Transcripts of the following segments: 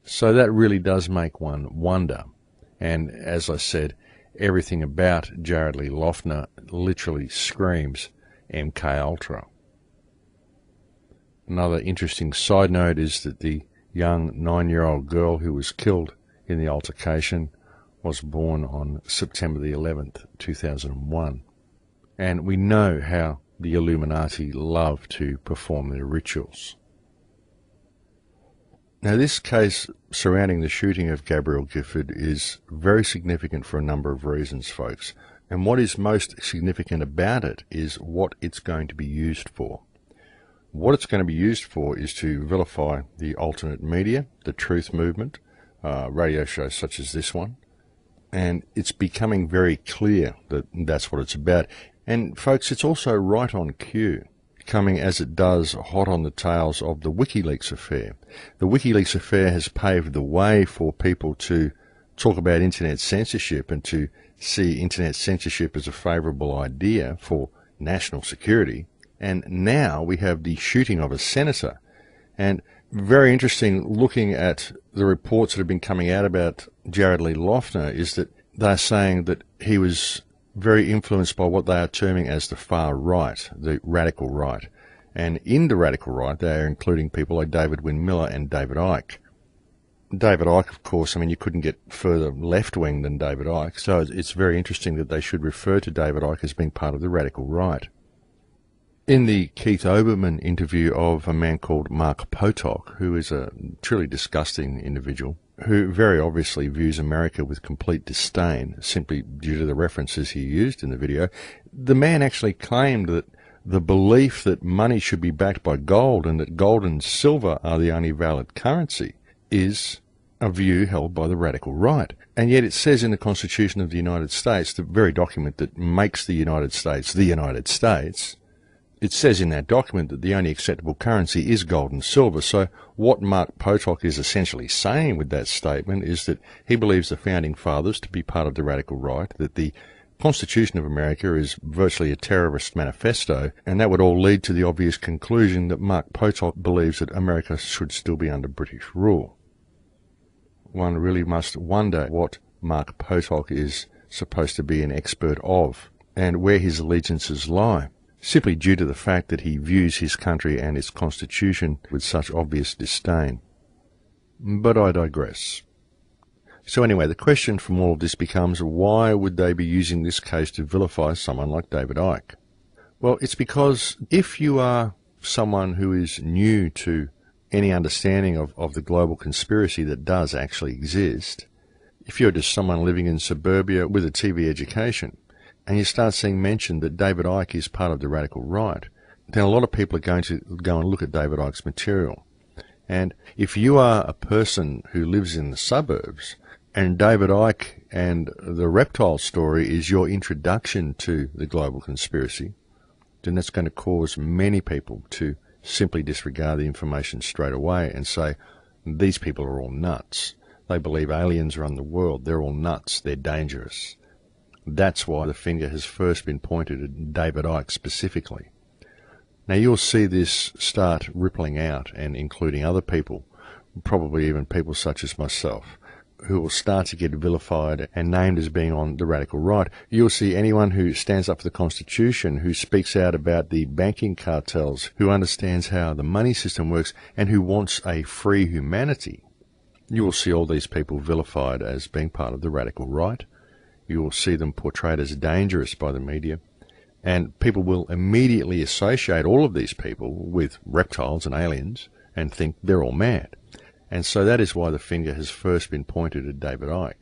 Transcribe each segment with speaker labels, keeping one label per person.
Speaker 1: So that really does make one wonder. And as I said, everything about Jared Lee Loughner literally screams MKUltra. Another interesting side note is that the young 9-year-old girl who was killed in the altercation was born on September the 11th, 2001. And we know how the Illuminati love to perform their rituals. Now, this case surrounding the shooting of Gabrielle Gifford is very significant for a number of reasons, folks. And what is most significant about it is what it's going to be used for. What it's going to be used for is to vilify the alternate media, the truth movement, radio shows such as this one. And it's becoming very clear that that's what it's about. And folks, it's also right on cue, coming as it does hot on the tails of the WikiLeaks affair. The WikiLeaks affair has paved the way for people to talk about internet censorship and to see internet censorship as a favourable idea for national security. And now we have the shooting of a senator. And very interesting, looking at the reports that have been coming out about Jared Lee Loughner, is that they're saying that he was very influenced by what they are terming as the far right, the radical right. And in the radical right, they are including people like David Wynn Miller and David Icke. David Icke, of course, I mean, you couldn't get further left-wing than David Icke, so it's very interesting that they should refer to David Icke as being part of the radical right. In the Keith Olbermann interview of a man called Mark Potok, who is a truly disgusting individual, who very obviously views America with complete disdain simply due to the references he used in the video, the man actually claimed that the belief that money should be backed by gold and that gold and silver are the only valid currency is a view held by the radical right. And yet it says in the Constitution of the United States, the very document that makes the United States, it says in that document that the only acceptable currency is gold and silver. So what Mark Potok is essentially saying with that statement is that he believes the Founding Fathers to be part of the radical right, that the Constitution of America is virtually a terrorist manifesto, and that would all lead to the obvious conclusion that Mark Potok believes that America should still be under British rule. One really must wonder what Mark Potok is supposed to be an expert of, and where his allegiances lie, simply due to the fact that he views his country and its constitution with such obvious disdain. But I digress. So anyway, the question from all of this becomes, why would they be using this case to vilify someone like David Icke? Well, it's because if you are someone who is new to any understanding of the global conspiracy that does actually exist, if you're just someone living in suburbia with a TV education, and you start seeing mentioned that David Icke is part of the radical right, then a lot of people are going to go and look at David Icke's material. And if you are a person who lives in the suburbs, and David Icke and the reptile story is your introduction to the global conspiracy, then that's going to cause many people to simply disregard the information straight away and say, these people are all nuts. They believe aliens run the world. They're all nuts. They're dangerous. That's why the finger has first been pointed at David Icke specifically. Now you'll see this start rippling out and including other people, probably even people such as myself, who will start to get vilified and named as being on the radical right. You'll see anyone who stands up for the Constitution, who speaks out about the banking cartels, who understands how the money system works, and who wants a free humanity. You will see all these people vilified as being part of the radical right. You will see them portrayed as dangerous by the media. And people will immediately associate all of these people with reptiles and aliens and think they're all mad. And so that is why the finger has first been pointed at David Icke.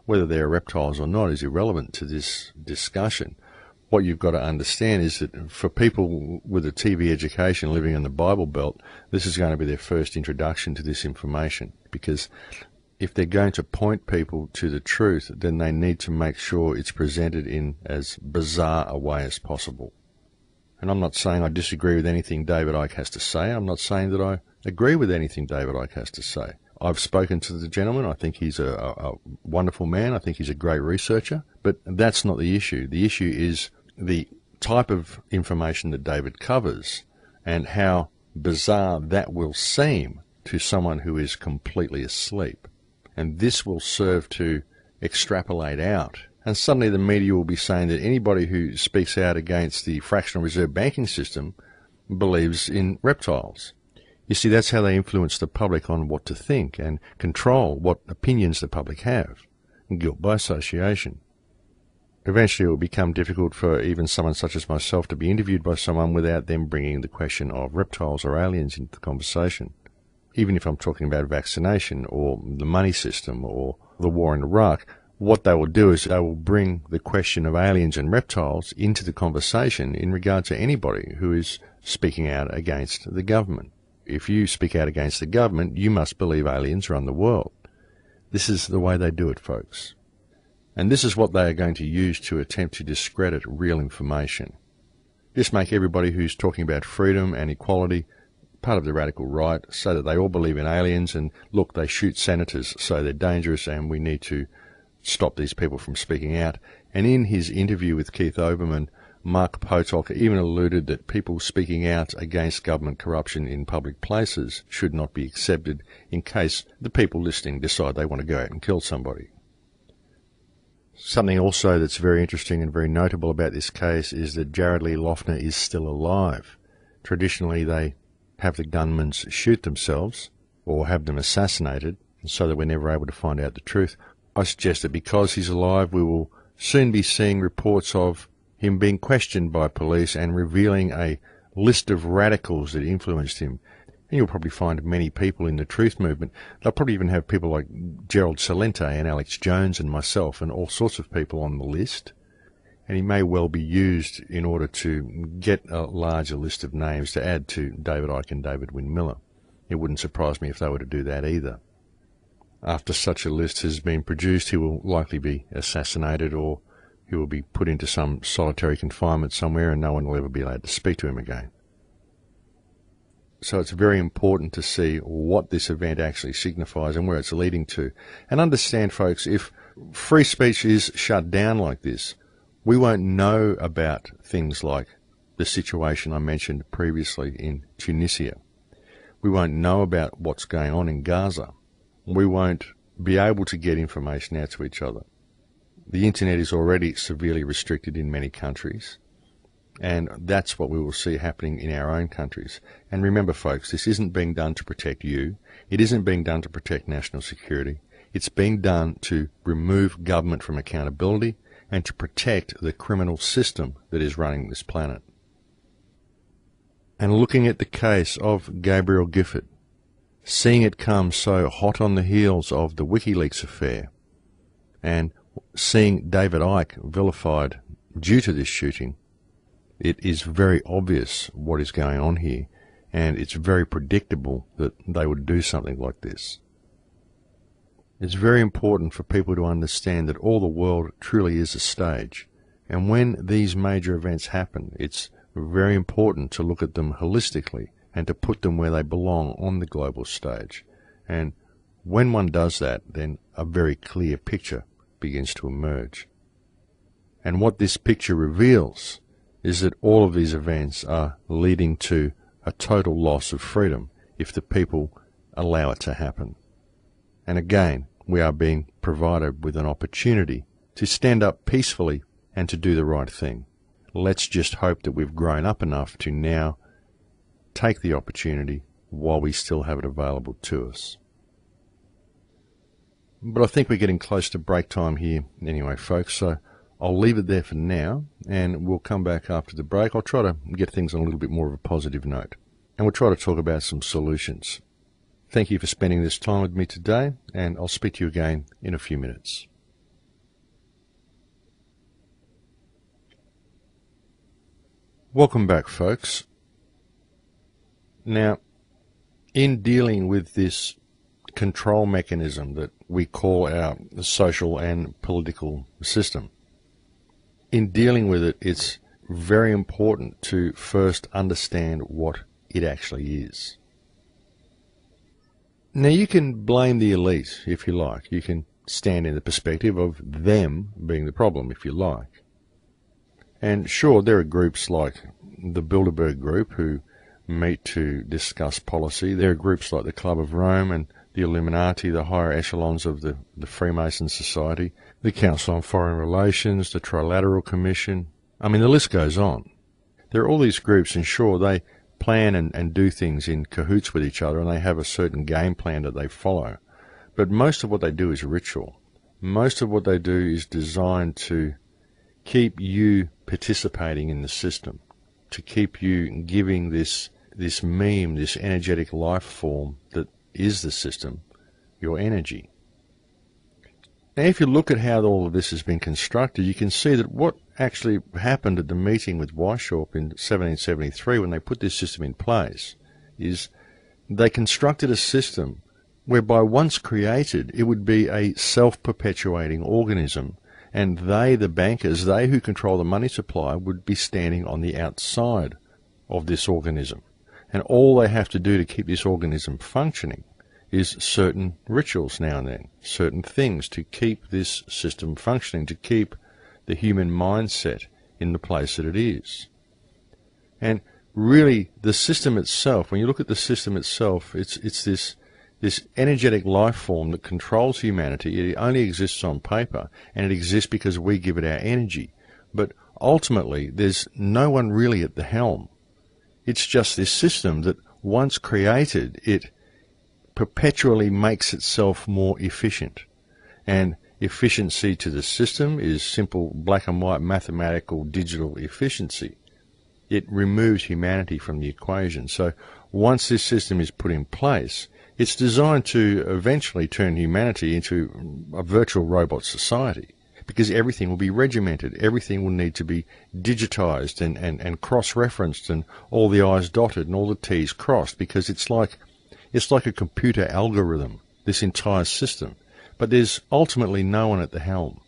Speaker 1: Whether they're reptiles or not is irrelevant to this discussion. What you've got to understand is that for people with a TV education living in the Bible Belt, this is going to be their first introduction to this information, because if they're going to point people to the truth, then they need to make sure it's presented in as bizarre a way as possible. And I'm not saying I disagree with anything David Icke has to say. I'm not saying that I agree with anything David Icke has to say. I've spoken to the gentleman. I think he's a wonderful man. I think he's a great researcher. But that's not the issue. The issue is the type of information that David covers and how bizarre that will seem to someone who is completely asleep. And this will serve to extrapolate out. And suddenly the media will be saying that anybody who speaks out against the fractional reserve banking system believes in reptiles. You see, that's how they influence the public on what to think and control what opinions the public have. Guilt by association. Eventually it will become difficult for even someone such as myself to be interviewed by someone without them bringing the question of reptiles or aliens into the conversation. Even if I'm talking about vaccination or the money system or the war in Iraq, what they will do is they will bring the question of aliens and reptiles into the conversation in regard to anybody who is speaking out against the government. If you speak out against the government, you must believe aliens run the world. This is the way they do it, folks. And this is what they are going to use to attempt to discredit real information. Just make everybody who's talking about freedom and equality part of the radical right, so that they all believe in aliens, and look, they shoot senators, so they're dangerous and we need to stop these people from speaking out. And in his interview with Keith Olbermann, Mark Potok even alluded that people speaking out against government corruption in public places should not be accepted in case the people listening decide they want to go out and kill somebody. Something also that's very interesting and very notable about this case is that Jared Lee Loughner is still alive. Traditionally, they have the gunmen shoot themselves or have them assassinated so that we're never able to find out the truth. I suggest that because he's alive, we will soon be seeing reports of him being questioned by police and revealing a list of radicals that influenced him. And you'll probably find many people in the truth movement. They'll probably even have people like Gerald Celente and Alex Jones and myself and all sorts of people on the list. And he may well be used in order to get a larger list of names to add to David Icke and David Wynne Miller. It wouldn't surprise me if they were to do that either. After such a list has been produced, he will likely be assassinated, or he will be put into some solitary confinement somewhere and no one will ever be allowed to speak to him again. So it's very important to see what this event actually signifies and where it's leading to. And understand, folks, if free speech is shut down like this, we won't know about things like the situation I mentioned previously in Tunisia. We won't know about what's going on in Gaza. We won't be able to get information out to each other. The internet is already severely restricted in many countries, and that's what we will see happening in our own countries. And remember, folks, this isn't being done to protect you. It isn't being done to protect national security. It's being done to remove government from accountability and to protect the criminal system that is running this planet. And looking at the case of Gabriel Gifford, seeing it come so hot on the heels of the WikiLeaks affair, and seeing David Icke vilified due to this shooting, it is very obvious what is going on here, and it's very predictable that they would do something like this. It's very important for people to understand that all the world truly is a stage, and when these major events happen, it's very important to look at them holistically and to put them where they belong on the global stage. And when one does that, then a very clear picture begins to emerge. And what this picture reveals is that all of these events are leading to a total loss of freedom if the people allow it to happen. And again, we are being provided with an opportunity to stand up peacefully and to do the right thing. Let's just hope that we've grown up enough to now take the opportunity while we still have it available to us. But I think we're getting close to break time here anyway, folks, so I'll leave it there for now, and we'll come back after the break. I'll try to get things on a little bit more of a positive note, and we'll try to talk about some solutions. Thank you for spending this time with me today, and I'll speak to you again in a few minutes. Welcome back, folks. Now, in dealing with this control mechanism that we call our social and political system, in dealing with it, it's very important to first understand what it actually is. Now, you can blame the elite if you like. You can stand in the perspective of them being the problem if you like. And sure, there are groups like the Bilderberg Group who meet to discuss policy. There are groups like the Club of Rome and the Illuminati, the higher echelons of the Freemason Society, the Council on Foreign Relations, the Trilateral Commission. I mean, the list goes on. There are all these groups, and sure, they plan and do things in cahoots with each other, and they have a certain game plan that they follow. But most of what they do is ritual. Most of what they do is designed to keep you participating in the system, to keep you giving this meme, this energetic life form that is the system, your energy. Now, if you look at how all of this has been constructed, you can see that what actually happened at the meeting with Weishaupt in 1773 when they put this system in place is they constructed a system whereby once created it would be a self-perpetuating organism, and they, the bankers, they who control the money supply, would be standing on the outside of this organism. And all they have to do to keep this organism functioning is certain rituals now and then, certain things to keep this system functioning, to keep the human mindset in the place that it is. And really, the system itself, when you look at the system itself, it's this energetic life form that controls humanity. It only exists on paper, and it exists because we give it our energy. But ultimately, there's no one really at the helm. It's just this system that, once created, it perpetually makes itself more efficient. And efficiency to the system is simple black and white mathematical digital efficiency. It removes humanity from the equation. So once this system is put in place, it's designed to eventually turn humanity into a virtual robot society, because everything will be regimented, everything will need to be digitized and cross-referenced, and all the I's dotted and all the T's crossed, because it's like a computer algorithm, this entire system. But there's ultimately no one at the helm.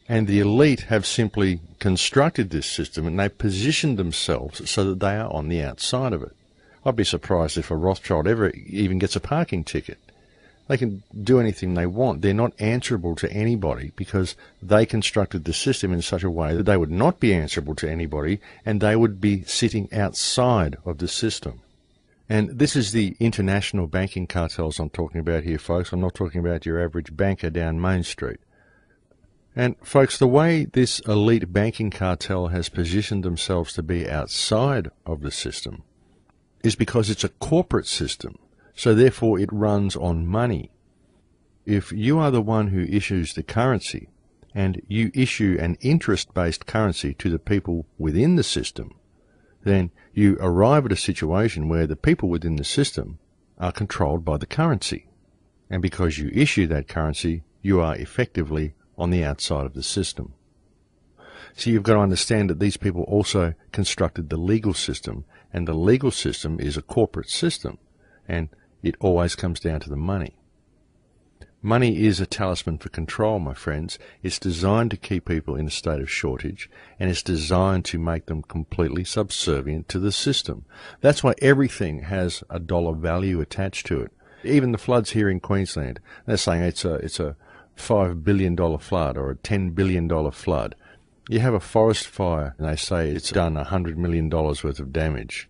Speaker 1: And the elite have simply constructed this system, and they've positioned themselves so that they are on the outside of it. I'd be surprised if a Rothschild ever even gets a parking ticket. They can do anything they want. They're not answerable to anybody because they constructed the system in such a way that they would not be answerable to anybody, and they would be sitting outside of the system. And this is the international banking cartels I'm talking about here, folks. I'm not talking about your average banker down Main Street. And, folks, the way this elite banking cartel has positioned themselves to be outside of the system is because it's a corporate system, so therefore it runs on money. If you are the one who issues the currency, and you issue an interest-based currency to the people within the system, then you arrive at a situation where the people within the system are controlled by the currency. And because you issue that currency, you are effectively on the outside of the system. So you've got to understand that these people also constructed the legal system, and the legal system is a corporate system, and it always comes down to the money. Money is a talisman for control, my friends. It's designed to keep people in a state of shortage, and it's designed to make them completely subservient to the system. That's why everything has a dollar value attached to it. Even the floods here in Queensland, they're saying it's a $5 billion flood or a $10 billion flood. You have a forest fire, and they say it's done $100 million worth of damage.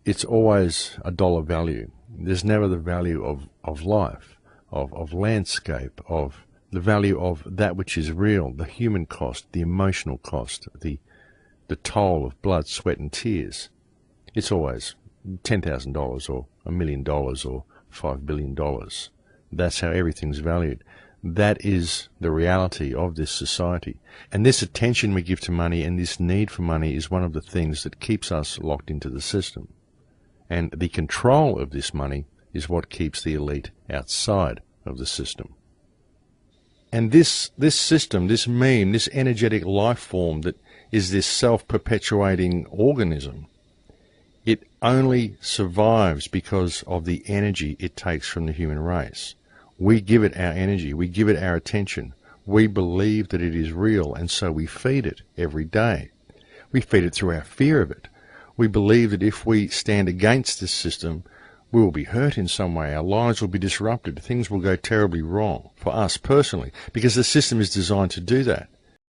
Speaker 1: It's always a dollar value. There's never the value of life, of landscape, of the value of that which is real, the human cost, the emotional cost, the toll of blood, sweat and tears. It's always $10,000 or $1 million or $5 billion. That's how everything's valued. That is the reality of this society. And this attention we give to money and this need for money is one of the things that keeps us locked into the system. And the control of this money is what keeps the elite outside of the system. And this system, this meme, this energetic life form that is this self-perpetuating organism, it only survives because of the energy it takes from the human race. We give it our energy, we give it our attention, we believe that it is real, and so we feed it every day. We feed it through our fear of it. We believe that if we stand against this system, we will be hurt in some way, our lives will be disrupted, things will go terribly wrong for us personally, because the system is designed to do that.